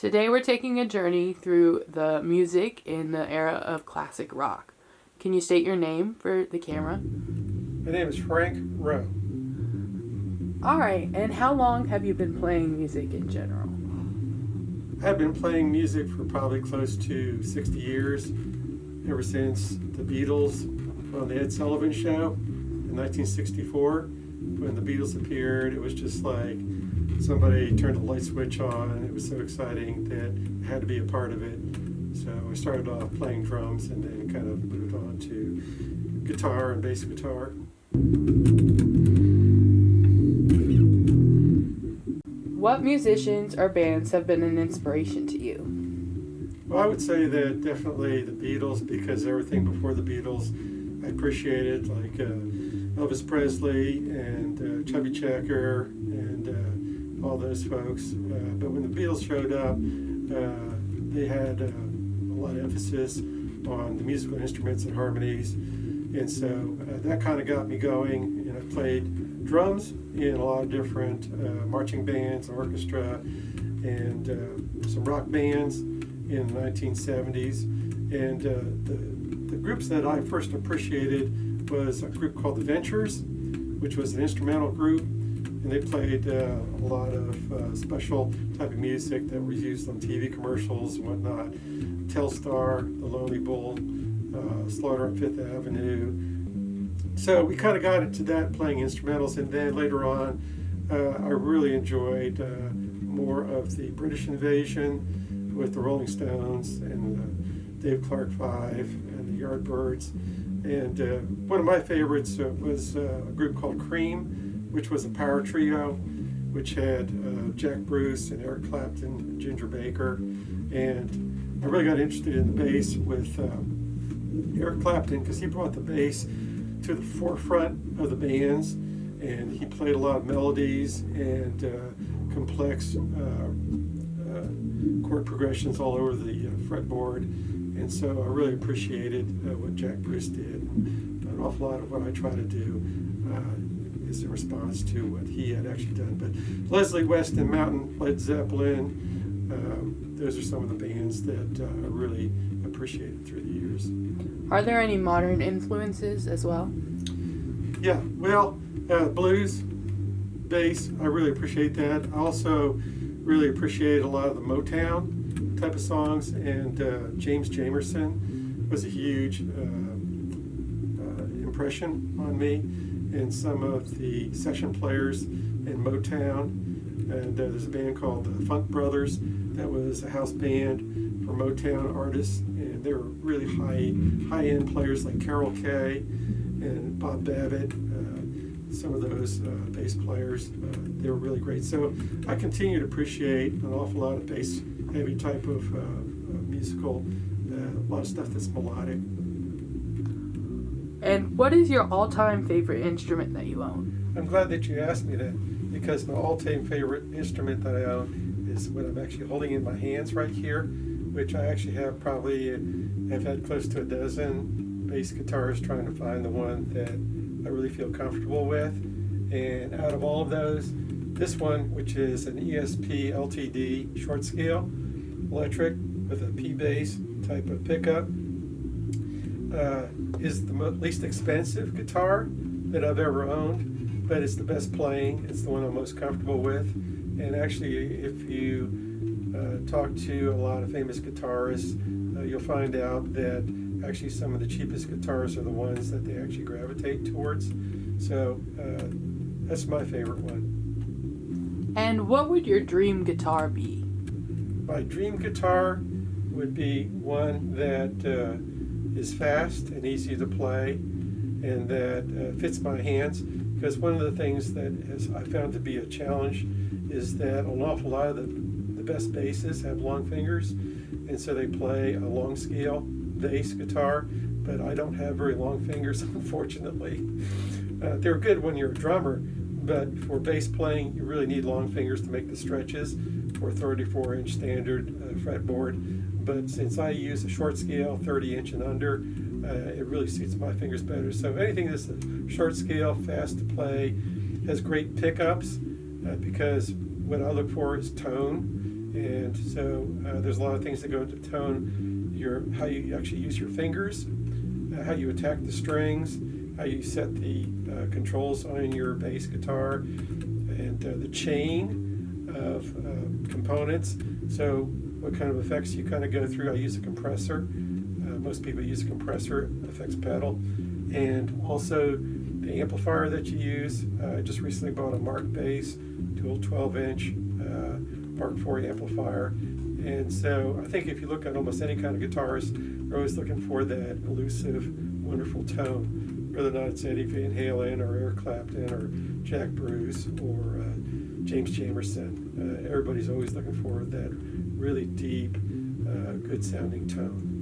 Today we're taking a journey through the music in the era of classic rock. Can you state your name for the camera? My name is Frank Rowe. Alright, and how long have you been playing music in general? I've been playing music for probably close to 60 years, ever since the Beatles on the Ed Sullivan Show in 1964. When the Beatles appeared, it was just like somebody turned a light switch on. It was so exciting that I had to be a part of it. So I started off playing drums and then kind of moved on to guitar and bass guitar. What musicians or bands have been an inspiration to you? Well, I would say that definitely the Beatles, because everything before the Beatles I appreciated, like Elvis Presley and Chubby Checker and all those folks. But when the Beatles showed up, they had a lot of emphasis on the musical instruments and harmonies. And so that kind of got me going. And I played drums in a lot of different marching bands, orchestra, and some rock bands in the 1970s. And the groups that I first appreciated was a group called the Ventures, which was an instrumental group, and they played a lot of special type of music that was used on TV commercials and whatnot. Telstar, The Lonely Bull, Slaughter on Fifth Avenue. So we kind of got into that, playing instrumentals, and then later on I really enjoyed more of the British invasion with the Rolling Stones and the Dave Clark Five and the Yardbirds. And one of my favorites was a group called Cream, which was a power trio, which had Jack Bruce and Eric Clapton and Ginger Baker. And I really got interested in the bass with Eric Clapton because he brought the bass to the forefront of the bands, and he played a lot of melodies and complex chord progressions all over the fretboard. And so I really appreciated what Jack Bruce did. An awful lot of what I try to do is a response to what he had actually done. But Leslie West and Mountain, Led Zeppelin, those are some of the bands that I really appreciated through the years. Are there any modern influences as well? Yeah, well, blues, bass, I really appreciate that. I also really appreciate a lot of the Motown type of songs, and James Jamerson was a huge impression on me, and some of the session players in Motown. And there's a band called the Funk Brothers that was a house band for Motown artists, and they were really high-end players like Carol Kay and Bob Babbitt. Some of those bass players, they were really great. So I continue to appreciate an awful lot of bass-heavy type of musical, a lot of stuff that's melodic. And what is your all-time favorite instrument that you own? I'm glad that you asked me that, because my all-time favorite instrument that I own is what I'm actually holding in my hands right here, which I actually have I've had close to a dozen bass guitars trying to find the one that I really feel comfortable with. And out of all of those, this one, which is an ESP LTD short scale electric with a P bass type of pickup, is the least expensive guitar that I've ever owned, but it's the best playing. It's the one I'm most comfortable with. And actually, if you talk to a lot of famous guitarists, you'll find out that actually some of the cheapest guitars are the ones that they actually gravitate towards. So that's my favorite one. And what would your dream guitar be? My dream guitar would be one that is fast and easy to play, and that fits my hands. Because one of the things that I found to be a challenge is that an awful lot of the best basses have long fingers, and so they play a long scale bass guitar, but I don't have very long fingers, unfortunately. They're good when you're a drummer, but for bass playing, you really need long fingers to make the stretches for a 34-inch standard fretboard. But since I use a short scale, 30-inch and under, it really suits my fingers better. So anything that's a short scale, fast to play, has great pickups, because what I look for is tone And so there's a lot of things that go into tone. How you actually use your fingers, how you attack the strings, how you set the controls on your bass guitar, and the chain of components. So what kind of effects you kind of go through. I use a compressor. Most people use a compressor effects pedal. And also the amplifier that you use. I just recently bought a Mark bass, dual 12-inch Mark IV amplifier. And so I think if you look at almost any kind of guitarist, they're always looking for that elusive, wonderful tone, whether or not it's Eddie Van Halen or Eric Clapton or Jack Bruce or James Jamerson. Everybody's always looking for that really deep, good sounding tone.